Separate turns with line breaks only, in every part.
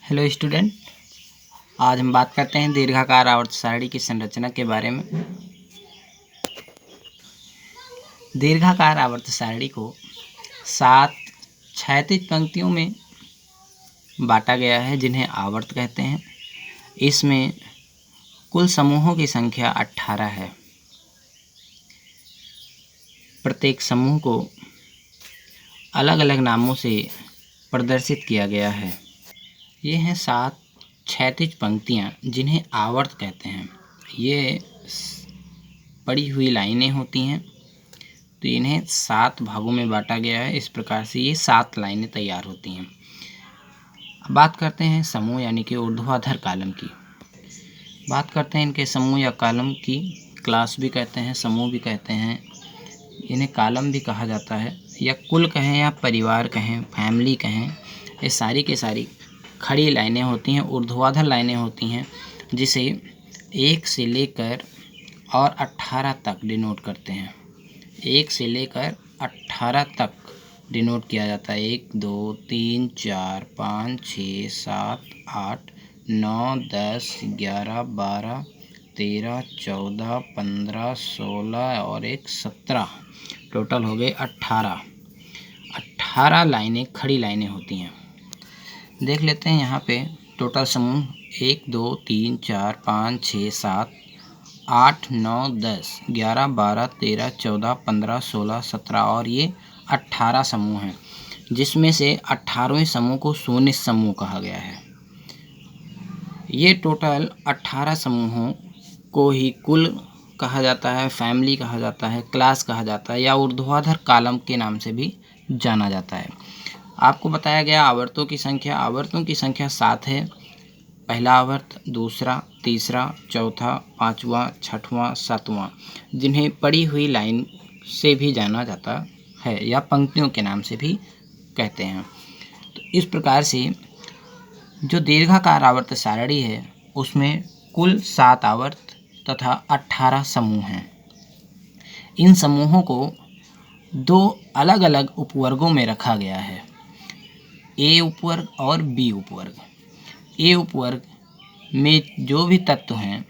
Hello student, आज हम बात करते हैं दीर्घाकार आवर्त सारणी की संरचना के बारे में। दीर्घाकार आवर्त सारणी को 7 क्षैतिज पंक्तियों में बांटा गया है जिन्हें आवर्त कहते हैं। इसमें कुल समूहों की संख्या 18 है। प्रत्येक समूह को अलग अलग नामों से प्रदर्शित किया गया है। ये हैं 7 क्षैतिज पंक्तियाँ जिन्हें आवर्त कहते हैं। ये पड़ी हुई लाइनें होती हैं, तो इन्हें 7 भागों में बांटा गया है। इस प्रकार से ये 7 लाइनें तैयार होती हैं। अब बात करते हैं समूह यानी कि ऊर्ध्वाधर कॉलम की। बात करते हैं इनके समूह या कॉलम की। क्लास भी कहते हैं, समूह भी कहते हैं, इन्हें कॉलम भी कहा जाता है, या कुल कहें या परिवार कहें, फैमिली कहें। ये सारी के सारी खड़ी लाइनें होती हैं, ऊर्ध्वाधर लाइनें होती हैं, जिसे 1 से लेकर और 18 तक डिनोट करते हैं। 1 से लेकर 18 तक डिनोट किया जाता है। 1 2 3 4 5 6 7 8 9 10 11 12 13 14 15 16 और 1 17, टोटल हो गए 18 लाइनें खड़ी लाइनें होती हैं। देख लेते हैं यहाँ पे टोटल समूह 1 2 3 4 5 6 7 8 9 10 11 12 13 14 15 16 17 और ये 18 समूह हैं, जिसमें से 18वें समूह को शून्य समूह कहा गया है। ये टोटल 18 समूहों को ही कुल कहा जाता है, फैमिली कहा जाता है, क्लास कहा जाता है, या ऊर्ध्वाधर कॉलम के नाम से भी जाना जाता है। आपको बताया गया आवर्तों की संख्या। आवर्तों की संख्या 7 है। पहला आवर्त, दूसरा, तीसरा, चौथा, पाँचवा, छठवां, सातवां, जिन्हें पड़ी हुई लाइन से भी जाना जाता है या पंक्तियों के नाम से भी कहते हैं। तो इस प्रकार से जो दीर्घाकार आवर्त सारणी है उसमें कुल 7 आवर्त तथा 18 समूह हैं। इन समूहों को 2 अलग अलग उपवर्गों में रखा गया है, ए उपवर्ग और बी उपवर्ग। ए उपवर्ग में जो भी तत्व हैं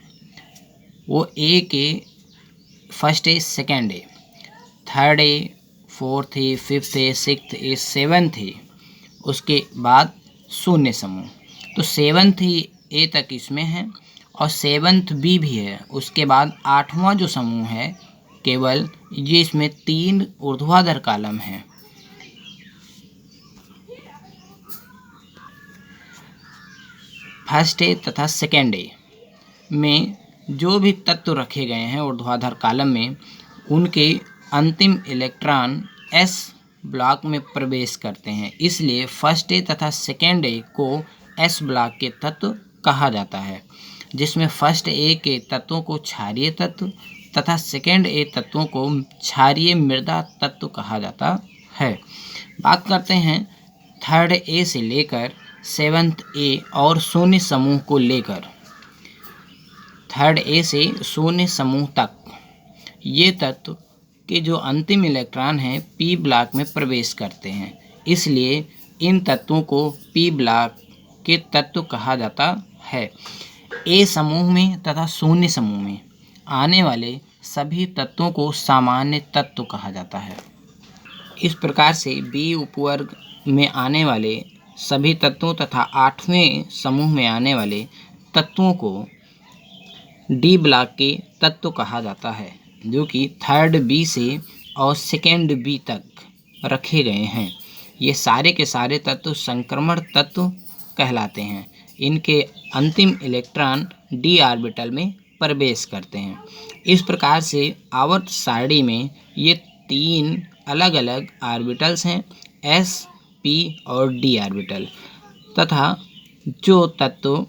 वो ए के first A, second A, third A, fourth A, fifth A, sixth A, seventh A, उसके बाद शून्य समूह। तो सेवन्थ ए तक इसमें है और सेवन्थ बी भी है। उसके बाद 8वां जो समूह है केवल ये, इसमें 3 ऊर्ध्वाधर कॉलम हैं। फर्स्ट ए तथा सेकेंड ए में जो भी तत्व रखे गए हैं ऊर्ध्वाधर कॉलम में, उनके अंतिम इलेक्ट्रॉन एस ब्लॉक में प्रवेश करते हैं। इसलिए फर्स्ट ए तथा सेकेंड ए को एस ब्लॉक के तत्व कहा जाता है, जिसमें फर्स्ट ए के तत्वों को क्षारीय तत्व तथा सेकेंड ए तत्वों को क्षारीय मृदा तत्व कहा जाता है। बात करते हैं थर्ड ए से लेकर सेवन्थ ए और शून्य समूह को लेकर। थर्ड ए से शून्य समूह तक ये तत्व के जो अंतिम इलेक्ट्रॉन हैं पी ब्लॉक में प्रवेश करते हैं। इसलिए इन तत्वों को पी ब्लॉक के तत्व कहा जाता है। ए समूह में तथा शून्य समूह में आने वाले सभी तत्वों को सामान्य तत्व कहा जाता है। इस प्रकार से बी उपवर्ग में आने वाले सभी तत्वों तथा 8वें समूह में आने वाले तत्वों को डी ब्लॉक के तत्व कहा जाता है, जो कि थर्ड बी से और सेकेंड बी तक रखे गए हैं। ये सारे के सारे तत्व संक्रमण तत्व कहलाते हैं। इनके अंतिम इलेक्ट्रॉन डी ऑर्बिटल में प्रवेश करते हैं। इस प्रकार से आवर्त सारणी में ये 3 अलग अलग ऑर्बिटल्स हैं, एस, पी और डी ऑर्बिटल, तथा जो तत्व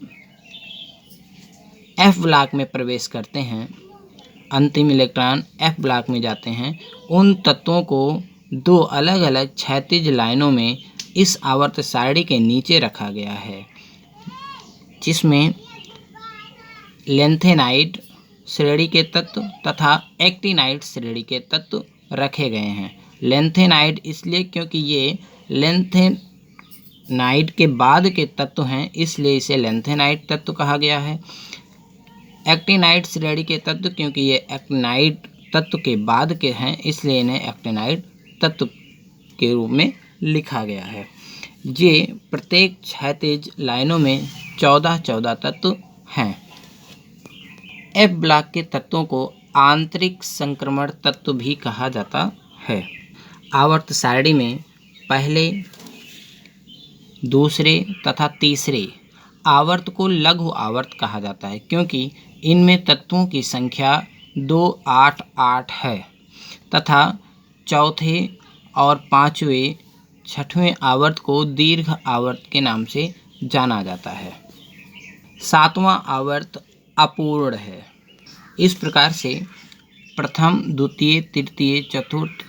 एफ ब्लॉक में प्रवेश करते हैं, अंतिम इलेक्ट्रॉन एफ ब्लॉक में जाते हैं, उन तत्वों को 2 अलग अलग क्षैतिज लाइनों में इस आवर्त सारणी के नीचे रखा गया है, जिसमें लेंथेनाइड श्रेणी के तत्व तथा एक्टिनाइड श्रेणी के तत्व रखे गए हैं। लेंथेनाइड इसलिए क्योंकि ये लेंथेन एक्टिनाइड के बाद के तत्व हैं, इसलिए इसे लैंथेनाइड तत्व कहा गया है। एक्टिनाइड श्रेणी के तत्व, क्योंकि ये एक्टिनाइड तत्व के बाद के हैं, इसलिए इन्हें एक्टिनाइड तत्व के रूप में लिखा गया है। ये प्रत्येक क्षैतिज लाइनों में 14 तत्व हैं। एफ ब्लॉक के तत्वों को आंतरिक संक्रमण तत्व भी कहा जाता है। आवर्त सारणी में पहले, दूसरे तथा तीसरे आवर्त को लघु आवर्त कहा जाता है, क्योंकि इनमें तत्वों की संख्या 2, 8, 8 है तथा चौथे और पांचवें, छठवें आवर्त को दीर्घ आवर्त के नाम से जाना जाता है। सातवां आवर्त अपूर्ण है। इस प्रकार से प्रथम, द्वितीय, तृतीय, चतुर्थ,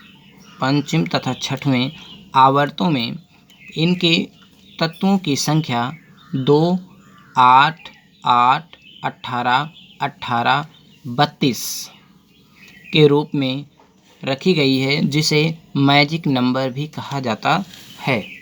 पंचम तथा छठवें आवर्तों में इनके तत्वों की संख्या 2, 8, 8, 18, 18, 32 के रूप में रखी गई है, जिसे मैजिक नंबर भी कहा जाता है।